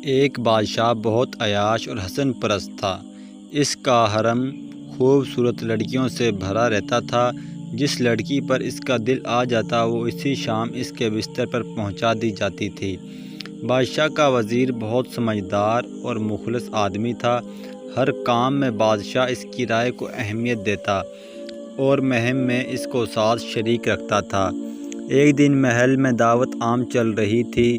ایک بادشاہ بہت عیاش اور حسن پرست تھا۔ اس کا حرم خوبصورت لڑکیوں سے بھرا رہتا تھا۔ جس لڑکی پر اس کا دل آ جاتا وہ اسی شام اس کے بستر پر پہنچا دی جاتی تھی۔ بادشاہ کا وزیر بہت سمجھدار اور مخلص آدمی تھا۔ ہر کام میں بادشاہ اس کی رائے کو اہمیت دیتا اور مہم میں اس کو ساتھ شریک رکھتا تھا۔ ایک دن محل میں دعوت عام چل رہی تھی۔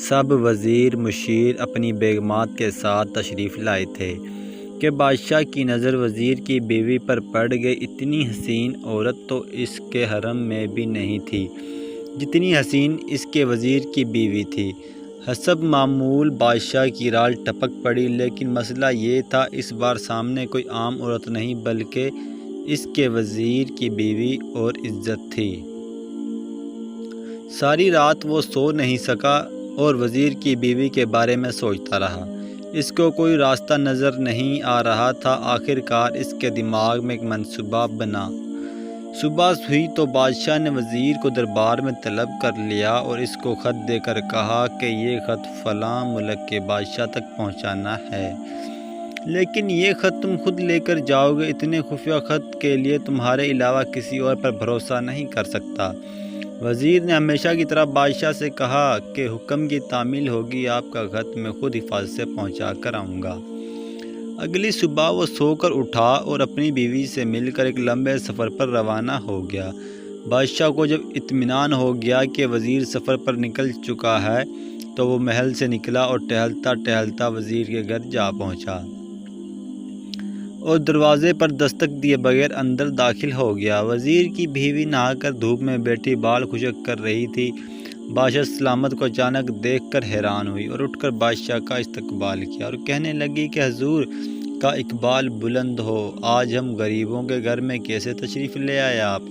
سب وزیر مشیر اپنی بیگمات کے ساتھ تشریف لائے تھے کہ بادشاہ کی نظر وزیر کی بیوی پر پڑ گئی۔ اتنی حسین عورت تو اس کے حرم میں بھی نہیں تھی جتنی حسین اس کے وزیر کی بیوی تھی۔ حسب معمول بادشاہ کی رال ٹپک پڑی، لیکن مسئلہ یہ تھا اس بار سامنے کوئی عام عورت نہیں بلکہ اس کے وزیر کی بیوی اور عزت تھی۔ ساری رات وہ سو نہیں سکا اور وزیر کی بیوی کے بارے میں سوچتا رہا۔ اس کو کوئی راستہ نظر نہیں آ رہا تھا۔ آخر کار اس کے دماغ میں ایک منصوبہ بنا۔ صبح ہوئی تو بادشاہ نے وزیر کو دربار میں طلب کر لیا اور اس کو خط دے کر کہا کہ یہ خط فلاں ملک کے بادشاہ تک پہنچانا ہے، لیکن یہ خط تم خود لے کر جاؤ گے۔ اتنے خفیہ خط کے لیے تمہارے علاوہ کسی اور پر بھروسہ نہیں کر سکتا۔ وزیر نے ہمیشہ کی طرح بادشاہ سے کہا کہ حکم کی تعمیل ہوگی، آپ کا خط میں خود حفاظت سے پہنچا کر آؤں گا۔ اگلی صبح وہ سو کر اٹھا اور اپنی بیوی سے مل کر ایک لمبے سفر پر روانہ ہو گیا۔ بادشاہ کو جب اطمینان ہو گیا کہ وزیر سفر پر نکل چکا ہے تو وہ محل سے نکلا اور ٹہلتا ٹہلتا وزیر کے گھر جا پہنچا اور دروازے پر دستک دیے بغیر اندر داخل ہو گیا۔ وزیر کی بیوی نہا کر دھوپ میں بیٹھی بال خشک کر رہی تھی۔ بادشاہ سلامت کو اچانک دیکھ کر حیران ہوئی اور اٹھ کر بادشاہ کا استقبال کیا اور کہنے لگی کہ حضور کا اقبال بلند ہو، آج ہم غریبوں کے گھر میں کیسے تشریف لے آئے آپ؟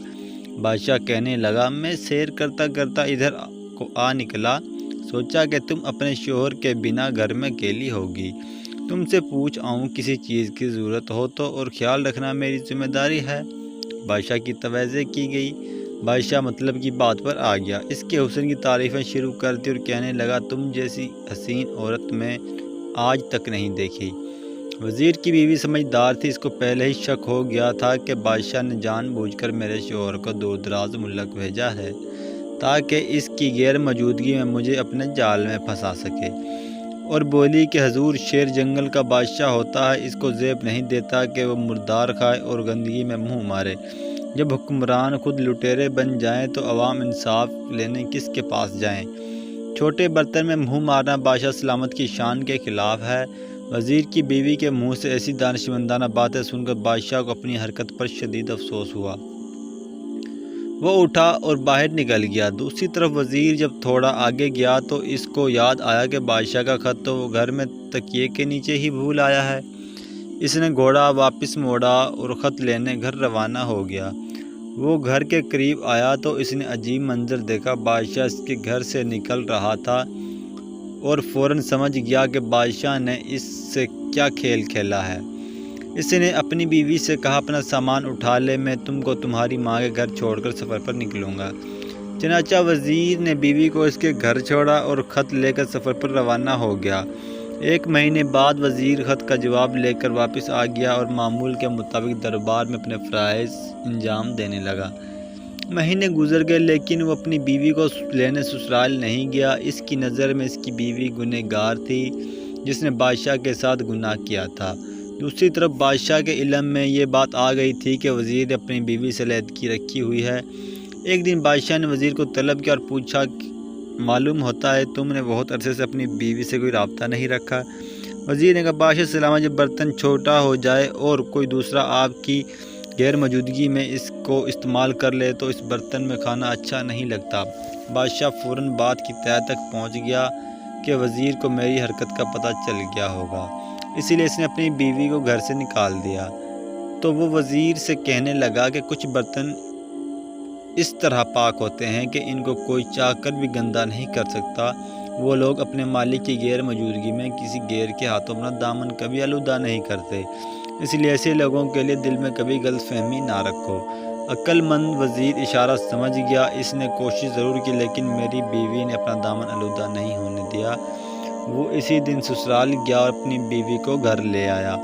بادشاہ کہنے لگا، میں سیر کرتا کرتا ادھر کو آ نکلا، سوچا کہ تم اپنے شوہر کے بنا گھر میں اکیلی ہوگی، تم سے پوچھ آؤں، کسی چیز کی ضرورت ہو تو اور خیال رکھنا میری ذمہ داری ہے۔ بادشاہ کی توضیع کی گئی۔ بادشاہ مطلب کی بات پر آ گیا، اس کے حسن کی تعریفیں شروع کر دی اور کہنے لگا، تم جیسی حسین عورت میں آج تک نہیں دیکھی۔ وزیر کی بیوی سمجھدار تھی، اس کو پہلے ہی شک ہو گیا تھا کہ بادشاہ نے جان بوجھ کر میرے شوہر کو دور دراز ملک بھیجا ہے تاکہ اس کی غیر موجودگی میں مجھے اپنے جال میں پھنسا سکے، اور بولی کہ حضور شیر جنگل کا بادشاہ ہوتا ہے، اس کو زیب نہیں دیتا کہ وہ مردار کھائے اور گندگی میں منہ مارے۔ جب حکمران خود لٹیرے بن جائیں تو عوام انصاف لینے کس کے پاس جائیں؟ چھوٹے برتن میں منہ مارنا بادشاہ سلامت کی شان کے خلاف ہے۔ وزیر کی بیوی کے منہ سے ایسی دانشمندانہ باتیں سن کر بادشاہ کو اپنی حرکت پر شدید افسوس ہوا۔ وہ اٹھا اور باہر نکل گیا۔ دوسری طرف وزیر جب تھوڑا آگے گیا تو اس کو یاد آیا کہ بادشاہ کا خط تو وہ گھر میں تکیے کے نیچے ہی بھول آیا ہے۔ اس نے گھوڑا واپس موڑا اور خط لینے گھر روانہ ہو گیا۔ وہ گھر کے قریب آیا تو اس نے عجیب منظر دیکھا۔ بادشاہ اس کے گھر سے نکل رہا تھا اور فوراً سمجھ گیا کہ بادشاہ نے اس سے کیا کھیل کھیلا ہے۔ اس نے اپنی بیوی سے کہا، اپنا سامان اٹھا لے، میں تم کو تمہاری ماں کے گھر چھوڑ کر سفر پر نکلوں گا۔ چنانچہ وزیر نے بیوی کو اس کے گھر چھوڑا اور خط لے کر سفر پر روانہ ہو گیا۔ ایک مہینے بعد وزیر خط کا جواب لے کر واپس آ گیا اور معمول کے مطابق دربار میں اپنے فرائض انجام دینے لگا۔ مہینے گزر گئے لیکن وہ اپنی بیوی کو لینے سسرال نہیں گیا۔ اس کی نظر میں اس کی بیوی گنہگار تھی جس نے بادشاہ کے ساتھ گناہ کیا تھا۔ دوسری طرف بادشاہ کے علم میں یہ بات آ گئی تھی کہ وزیر نے اپنی بیوی سے علیحدگی رکھی ہوئی ہے۔ ایک دن بادشاہ نے وزیر کو طلب کیا اور پوچھا، معلوم ہوتا ہے تم نے بہت عرصے سے اپنی بیوی سے کوئی رابطہ نہیں رکھا۔ وزیر نے کہا، بادشاہ سلامت، جب برتن چھوٹا ہو جائے اور کوئی دوسرا آپ کی غیر موجودگی میں اس کو استعمال کر لے تو اس برتن میں کھانا اچھا نہیں لگتا۔ بادشاہ فوراً بات کی تہہ تک پہنچ گیا کہ وزیر کو میری حرکت کا پتہ چل گیا ہوگا، اسی لیے اس نے اپنی بیوی کو گھر سے نکال دیا۔ تو وہ وزیر سے کہنے لگا کہ کچھ برتن اس طرح پاک ہوتے ہیں کہ ان کو کوئی چاہ کر بھی گندہ نہیں کر سکتا۔ وہ لوگ اپنے مالک کی غیر موجودگی میں کسی غیر کے ہاتھوں اپنا دامن کبھی آلودہ نہیں کرتے، اس لیے ایسے لوگوں کے لیے دل میں کبھی غلط فہمی نہ رکھو۔ عقل مند وزیر اشارہ سمجھ گیا۔ اس نے کوشش ضرور کی لیکن میری بیوی نے اپنا دامن آلودہ نہیں ہونے دیا وہ اسی دن سسرال گیا اور اپنی بیوی کو گھر لے آیا۔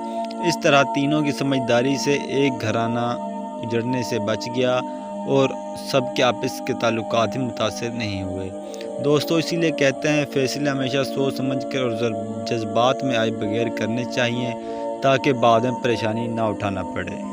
اس طرح تینوں کی سمجھداری سے ایک گھرانہ اجڑنے سے بچ گیا اور سب کے آپس کے تعلقات بھی متاثر نہیں ہوئے۔ دوستو، اسی لیے کہتے ہیں فیصلے ہمیشہ سوچ سمجھ کر اور جذبات میں آئے بغیر کرنے چاہیے تاکہ بعد میں پریشانی نہ اٹھانا پڑے۔